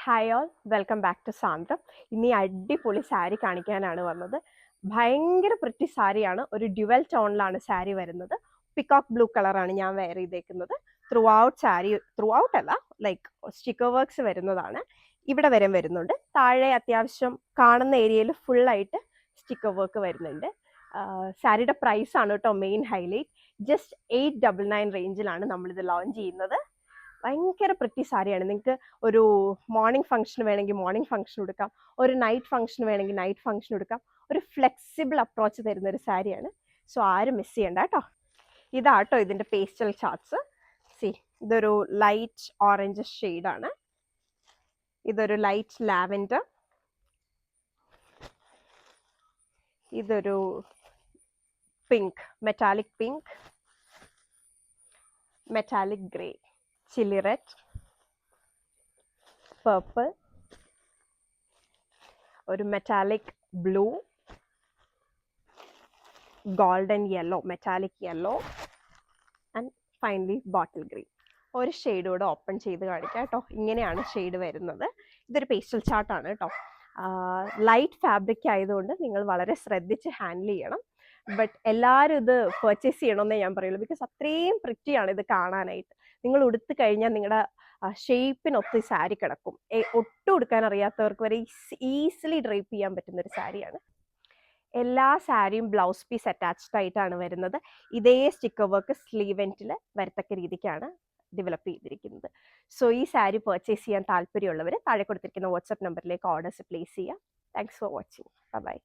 Hi all, welcome back to Sandram. ഇനി അടിപൊളി സാരി കാണിക്കാനാണ് വന്നത്. ഭയങ്കര പ്രിറ്റി സാരിയാണ്. ഒരു ഡ്യുവൽ ടോണിലാണ് സാരി വരുന്നത്. പിക്കോക്ക് ബ്ലൂ കളറാണ് ഞാൻ വെയർ ചെയ്തേക്കുന്നത്. ത്രൂ ഔട്ട് അല്ല, ലൈക്ക് സ്റ്റിക്കർ വർക്ക്സ് വരുന്നതാണ്. ഇവിടെ വരെ വരുന്നുണ്ട്. താഴെ അത്യാവശ്യം കാണുന്ന ഏരിയയിൽ ഫുള്ളായിട്ട് സ്റ്റിക്കർ വർക്ക് വരുന്നുണ്ട്. സാരിയുടെ പ്രൈസ് ആണ് കേട്ടോ മെയിൻ ഹൈലൈറ്റ്. ജസ്റ്റ് 899 റേഞ്ചിലാണ് നമ്മളിത് ലോഞ്ച് ചെയ്യുന്നത്. ഭയങ്കര പ്രിറ്റി സാരിയാണ്. നിങ്ങൾക്ക് ഒരു മോർണിംഗ് ഫംഗ്ഷൻ വേണമെങ്കിൽ മോർണിംഗ് ഫംഗ്ഷൻ എടുക്കാം, ഒരു നൈറ്റ് ഫംഗ്ഷൻ വേണമെങ്കിൽ നൈറ്റ് ഫംഗ്ഷൻ എടുക്കാം. ഒരു ഫ്ലെക്സിബിൾ അപ്രോച്ച് തരുന്ന ഒരു സാരിയാണ്. സോ ആരും മിസ് ചെയ്യണ്ട കേട്ടോ. ഇതാട്ടോ ഇതിൻ്റെ പേസ്റ്റൽ ചാർട്ട്സ്. ഇതൊരു ലൈറ്റ് ഓറഞ്ച് ഷെയ്ഡാണ്. ഇതൊരു ലൈറ്റ് ലാവൻഡർ. ഇതൊരു pink, metallic pink, metallic grey, chilli red, purple, ഒരു metallic blue, golden yellow, metallic yellow and finally bottle green. ഒരു ഷെയ്ഡ് കൂടെ ഓപ്പൺ ചെയ്ത് കാണിക്കാം കേട്ടോ. ഇങ്ങനെയാണ് ഷെയ്ഡ് വരുന്നത്. ഇതൊരു പേസ്റ്റൽ ചാർട്ടാണ് കേട്ടോ. ലൈറ്റ് ഫാബ്രിക് ആയതുകൊണ്ട് നിങ്ങൾ വളരെ ശ്രദ്ധിച്ച് ഹാൻഡിൽ ചെയ്യണം. ബട്ട് എല്ലാവരും ഇത് പർച്ചേസ് ചെയ്യണമെന്നേ ഞാൻ പറയുള്ളൂ. ബിക്കോസ് അത്രയും പ്രിറ്റിയാണ് ഇത് കാണാനായിട്ട്. നിങ്ങൾ ഉടുത്ത് കഴിഞ്ഞാൽ നിങ്ങളുടെ ഷേപ്പിനൊത്ത് ഈ സാരി കിടക്കും. ഒട്ടും ഉടുക്കാൻ അറിയാത്തവർക്ക് വരെ ഈസിലി ഡ്രൈപ്പ് ചെയ്യാൻ പറ്റുന്ന ഒരു സാരിയാണ്. എല്ലാ സാരിയും ബ്ലൗസ് പീസ് അറ്റാച്ച്ഡ് ആയിട്ടാണ് വരുന്നത്. ഇതേ സ്റ്റിക്കർ വർക്ക് സ്ലീവ് എൻഡിൽ വരത്തക്ക രീതിക്കാണ് ഡെവലപ്പ് ചെയ്തിരിക്കുന്നത്. സോ ഈ സാരി പർച്ചേസ് ചെയ്യാൻ താല്പര്യമുള്ളവർ താഴെ കൊടുത്തിരിക്കുന്ന വാട്സ്ആപ്പ് നമ്പറിലേക്ക് ഓർഡേഴ്സ് പ്ലേസ് ചെയ്യുക. Thanks for watching. ബൈ.